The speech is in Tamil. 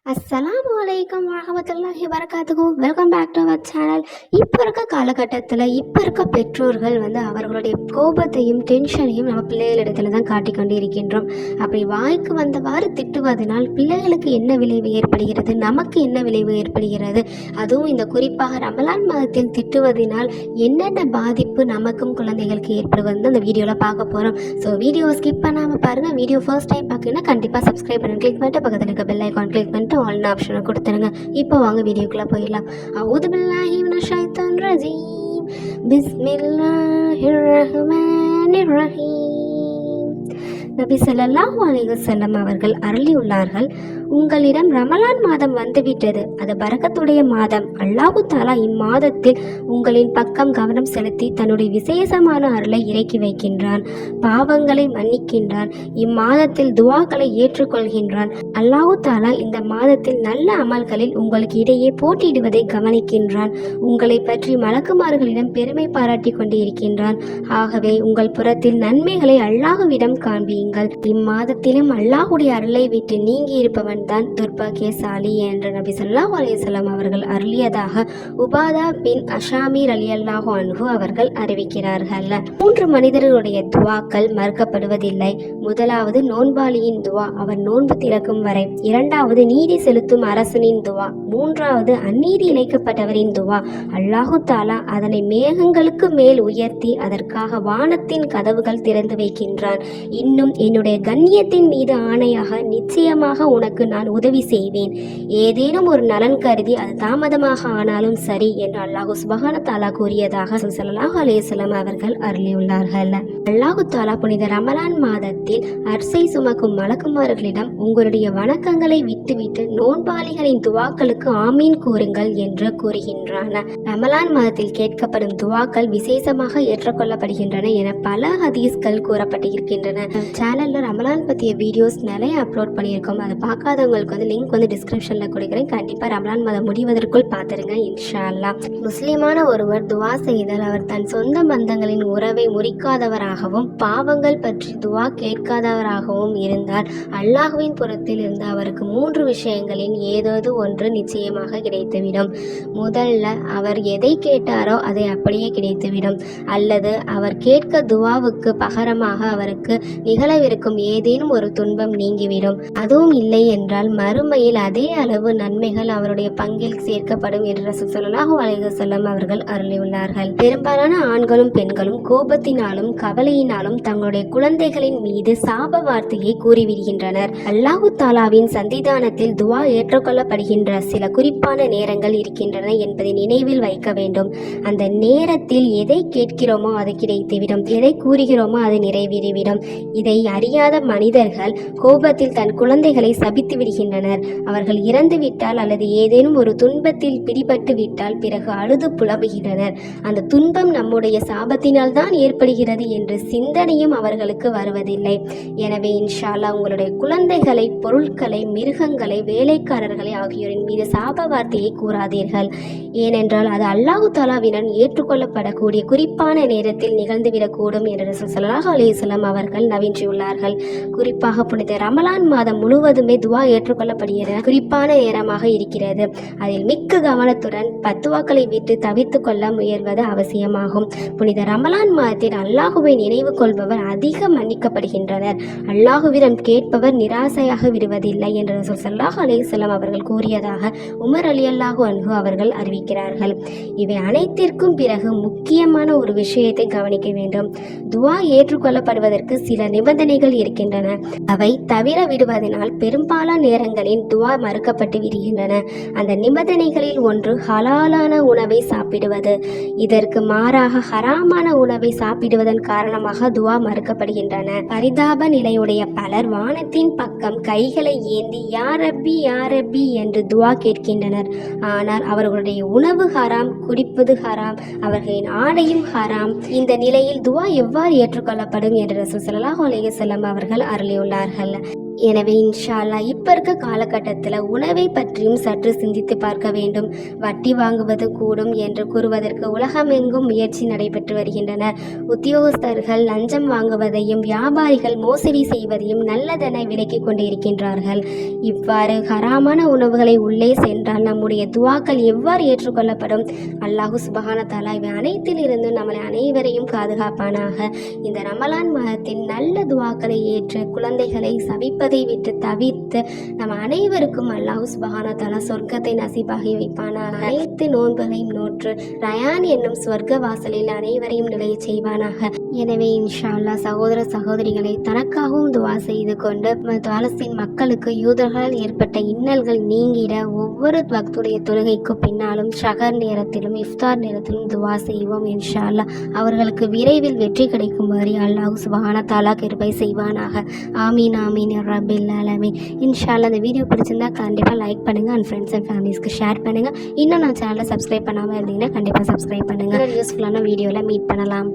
அஸ்ஸலாமு அலைக்கும் வரஹ்மத்துல்லாஹி வரகாத்துஹு. Welcome back to our channel. இப்போ இருக்க காலகட்டத்தில் இப்போ இருக்க பெற்றோர்கள் அவர்களுடைய கோபத்தையும் டென்ஷனையும் நம்ம பிள்ளைகளிடத்துல தான் காட்டிக்கொண்டு இருக்கின்றோம். அப்படி வாய்க்கு வந்தவாறு திட்டுவதனால் பிள்ளைகளுக்கு என்ன விளைவு ஏற்படுகிறது, நமக்கு என்ன விளைவு ஏற்படுகிறது, அதுவும் இந்த குறிப்பாக ரமலான் மாதத்தில் திட்டுவதனால் என்னென்ன பாதிப்பு நமக்கும் குழந்தைகளுக்கு ஏற்படுவது அந்த வீடியோவில் பார்க்க போகிறோம். ஸோ வீடியோ ஸ்கிப் பண்ணாமல் பாருங்கள். வீடியோ ஃபர்ஸ்ட் டைம் பார்க்கணுன்னா கண்டிப்பாக சப்ஸ்கிரைப் பண்ணி கிளிக் பண்ணிட்டு பக்கத்தில் இருக்க பெல் ஐக்கான் கிளிக் பண்ணிட்டு ஆல் ஆப்ஷனை கொடுத்துருங்க. இப்போ வாங்க வீடியோக்குள்ளே போயிடலாம். அஊது பில்லாஹி மினஷ் ஷைத்தானிர் ரஜீம். பிஸ்மில்லாஹிர் ரஹ்மானிர் ரஹீம். நபி ஸல்லல்லாஹு அலைஹி வஸல்லம் அவர்கள் அருளியுள்ளார்கள், உங்களிடம் ரமலான் மாதம் வந்துவிட்டது, அது பரக்கத்துடைய மாதம். அல்லாஹு தாலா இம்மாதத்தில் உங்களின் பக்கம் கவனம் செலுத்தி தன்னுடைய விசேஷமான அருளை இறக்கி வைக்கின்றான், பாவங்களை மன்னிக்கின்றான், இம்மாதத்தில் துவாக்களை ஏற்றுக்கொள்கின்றான். அல்லாஹு தாலா இந்த மாதத்தில் நல்ல அமல்களில் உங்களுக்கு இடையே போட்டியிடுவதை கவனிக்கின்றான். உங்களை பற்றி மலக்குமார்களிடம் பெருமை பாராட்டி கொண்டு இருக்கின்றான். ஆகவே உங்கள் புறத்தில் நன்மைகளை அல்லாஹுவிடம் காண்பியுங்கள். இம்மாதத்திலும் அல்லாஹுடைய அருளை விட்டு நீங்கி இருப்பவன் தான் துர்பாக்கியசாலி என்று நபி ஸல்லல்லாஹு அலைஹி வஸல்லம் அவர்கள் அருளியதாக உபாதா பின் அஷாமி ரலியல்லாஹு அன்ஹு அவர்கள் அறிவிக்கிறார்கள். 3 மனிதர்களுடைய துவாக்கள் மறுக்கப்படுவதில்லை. முதலாவது நோன்பாளியின் துவா, அவர் நோன்பு திறக்கும் வரை. இரண்டாவது நீதி செலுத்தும் அரசனின் துவா. மூன்றாவது அந்நீதி இழைக்கப்பட்டவரின் துவா. அல்லாஹு தாலா அதனை மேகங்களுக்கு மேல் உயர்த்தி அதற்காக வானத்தின் கதவுகள் திறந்து வைக்கின்றான். இன்னும் என்னுடைய கண்ணியத்தின் மீது ஆணையாக நிச்சயமாக உனக்கு நான் உதவி செய்வேன். ஏதேனும் ஒரு நலன் கருதி அது தாமதமாக ஆனாலும் சரி என்று அல்லாஹு சுப்ஹானஹு தஆலா கூறியதாக ஸல்லல்லாஹு அலைஹி வஸல்லம் அவர்கள் அருளியுள்ளார்கள். அல்லாஹு தாலா புனித ரமலான் மாதத்தில் அர்சை சுமக்கும் மலக்குமார்களிடம் உங்களுடைய வணக்கங்களை விட்டுவிட்டு நோன்பாளிகளின் துவாக்களுக்கு ஆமீன் கூறுங்கள் என்று கூறுகின்றான். ரமலான் மாதத்தில் கேட்கப்படும் துவாக்கள் விசேஷமாக ஏற்றுக்கொள்ளப்படுகின்றன என பல ஹதீஸ்கள் கூறப்பட்டிருக்கின்றன. சேனல்ல ரமலான் பற்றிய வீடியோஸ் நிறைய அப்லோட் பண்ணியிருக்கோம். அதை பார்க்காதவங்களுக்கு லிங்க் டிஸ்கிரிப்ஷன்ல கொடுக்குறேன். கண்டிப்பா ரமலான் மாதம் முடிவதற்குள் பார்த்துருங்க இன்ஷா அல்லாஹ். முஸ்லிமான ஒருவர் துவா செய்தால் அவர் தன் சொந்த பந்தங்களின் உறவை முறிக்காதவராகவும் பாவங்கள் பற்றி துவா கேட்காதவராகவும் இருந்தால் அல்லாஹுவின் புறத்தில் இருந்து அவருக்கு 3 விஷயங்களின் ஏதாவது ஒன்று நிச்சயமாக கிடைத்துவிடும். முதல்ல, அவர் எதை கேட்டாரோ அதை அப்படியே கிடைத்துவிடும். அல்லது அவர் கேட்க துவாவுக்கு பகரமாக அவருக்கு நிகழவிருக்கும் ஏதேனும் ஒரு துன்பம் நீங்கிவிடும். அதுவும் இல்லை என்றால் மறுமையில் அதே அளவு நன்மைகள் அவருடைய பங்கில் சேர்க்கப்படும் என்று ரசூல் ஸல்லல்லாஹு அலைஹி வஸல்லம் அவர்கள் அருளியுள்ளார்கள். பெரும்பாலான ஆண்களும் பெண்களும் கோபத்தினாலும் கவலையினாலும் தங்களுடைய குழந்தைகளின் மீது சாப வார்த்தையை கூறிவிடுகின்றனர். அல்லாஹு தாலாவின் சந்திதானத்தில் துவா ஏற்றுக்கொள்ளப்படுகின்ற சில குறிப்பான நேரங்கள் இருக்கின்றன என்பதை நினைவில் வைக்க வேண்டும். அந்த நேரத்தில் எதை கேட்கிறோமோ அது கிடைத்துவிடும், எதை கூறுகிறோமோ அது நிறைவேறிவிடும். இதை அறியாத மனிதர்கள் கோபத்தில் தன் குழந்தைகளை சபித்து விடுகின்றனர். அவர்கள் இறந்து விட்டால் அல்லது ஏதேனும் ஒரு துன்பத்தில் பிடிபட்டு விட்டால் பிறகு அழுது புலம்புகின்றனர். அந்த துன்பம் நம்முடைய சாபத்தினால் தான் ஏற்படுகிறது என்ற சிந்தனையும் அவர்களுக்கு வருவதில்லை. எனவே இன்ஷா அல்லாஹ் உங்களுடைய குழந்தைகளை, பொருட்களை, மிருகங்களை, வேலைக்காரர்களை ஆகியோரின் மீது சாப வார்த்தையை கூறாதீர்கள். ஏனென்றால் அது அல்லாஹு தாலாவினால் ஏற்றுக்கொள்ளப்படக்கூடிய குறிப்பான நேரத்தில் நிகழ்ந்துவிடக்கூடும் என்று ரசூல் ஸல்லல்லாஹு அலைஹி வஸல்லம் அவர்கள் நவின்றியுள்ளார்கள். குறிப்பாக புனித ரமலான் மாதம் முழுவதுமே துவா ஏற்றுக்கொள்ளப்படுகிற குறிப்பான நேரமாக இருக்கிறது. அதில் மிக்க கவனத்துடன் பத்துவாக்களை விட்டு தவிர்த்து கொள்ள முயல்வது அவசியமாகும். புனித ரமலான் மாதத்தில் அல்லாஹுவை நினைவு கொள்பவர் அதிக மன்னிக்கப்படுகின்றனர். அல்லாஹுவிடம் கேட்பவர் நிராசையாக விடுவதில்லை என்று ரசூல் ஸல்லல்லாஹு அலைஹி வஸல்லம் அவர்கள் கூறியதாக உமர் ரலியல்லாஹு அன்ஹு அவர்கள் அறிவிக்கிறார்கள். இவை அனைத்திற்கும் பிறகு முக்கியமான ஒரு விஷயத்தை கவனிக்க வேண்டும். துவா ஏற்றுக்கொள்ளப்படுவதற்கு சில நிபந்தனைகள் இருக்கின்றன. அவை தவிர விடுவதனால் பெரும்பாலான நேரங்களில் துவா மறுக்கப்பட்டு விடுகின்றன. அந்த நிபந்தனைகளில் ஒன்று ஹலாலான உணவை சாப்பிடுவது. இதற்கு மாறாக ஹராமான உணவை சாப்பிடுவதன் காரணமாக துவா மறுக்கப்படுகின்றன. பரிதாப நிலையுடைய பலர் வானத்தின் பக்கம் கைகளை ஏந்தி யா ரப்பி யா ரப்பி என்று துவா கேட்கின்றனர். ஆனால் அவர்களுடைய உணவு ஹராம், குடிப்பது ஹராம், அவர்களின் ஆடையும் ஹராம். இந்த நிலையில் துவா எவ்வாறு ஏற்றுக்கொள்ளப்படும் என்று ரசூல் ஸல்லல்லாஹு அலைஹி வஸல்லம் அவர்கள் அருளியுள்ளார்கள். எனவே இன்ஷா அல்லாஹ் இப்போ இருக்க காலகட்டத்தில் உணவை பற்றியும் சற்று சிந்தித்து பார்க்க வேண்டும். வட்டி வாங்குவது கூடும் என்று கூறுவதற்கு உலகமெங்கும் முயற்சி நடைபெற்று வருகின்றன. உத்தியோகஸ்தர்கள் லஞ்சம் வாங்குவதையும் வியாபாரிகள் மோசடி செய்வதையும் நல்லதென விலக்கிக் கொண்டிருக்கின்றார்கள். இவ்வாறு ஹராமான உணவுகளை உள்ளே சென்றால் நம்முடைய துவாக்கள் எவ்வாறு ஏற்றுக்கொள்ளப்படும்? அல்லாஹு சுப்ஹானஹு வ தஆலா இவை அனைத்திலிருந்தும் நம்மளை அனைவரையும் பாதுகாப்பானாக. இந்த ரமலான் மாதத்தின் நல்ல துவாக்களை ஏற்று குழந்தைகளை சபிப்பதை விட்டு தவிர்த்து நம் அனைவருக்கும் அல்லாஹ் சுப்ஹானஹு வ தஆலா சொர்க்கத்தை நசீபாகி வைப்பானாக. அனைத்து நோன்புகளையும் நோற்று ரயான் என்னும் சொர்க்க வாசலில் அனைவரையும் நிலைய செய்வானாக. எனவே இன்ஷா அல்லாஹ் சகோதர சகோதரிகளை தனக்காகவும் துவா செய்து கொண்டு பாலஸ்தீன் மக்களுக்கு யூதர்களால் ஏற்பட்ட இன்னல்கள் நீங்கிட ஒவ்வொரு வக்துடைய தொழுகைக்கு பின்னாலும் ஷஹர் நேரத்திலும் இஃப்தார் நேரத்திலும் துவா செய்வோம். இன்ஷா அல்லாஹ் அவர்களுக்கு விரைவில் வெற்றி கிடைக்கும்படி அல்லாஹ் சுப்ஹானஹு வ தஆலா கிருபை செய்வானாக. ஆமீன் ஆமீன் யா ரப்பில் ஆலமீன். இன்ஷா அல்லாஹ் இந்த வீடியோ பிடிச்சிருந்தா கண்டிப்பாக லைக் பண்ணுங்கள் அண்ட் ஃப்ரெண்ட்ஸ் அண்ட் ஃபேமிலிஸ்க்கு ஷேர் பண்ணுங்கள். இன்னும் நான் சேனலை சப்ஸ்கிரைப் பண்ணாமல் இருந்தீங்கன்னா கண்டிப்பாக சப்ஸ்கிரைப் பண்ணுங்கள். யூஸ்ஃபுல்லான வீடியோவில் மீட் பண்ணலாம்.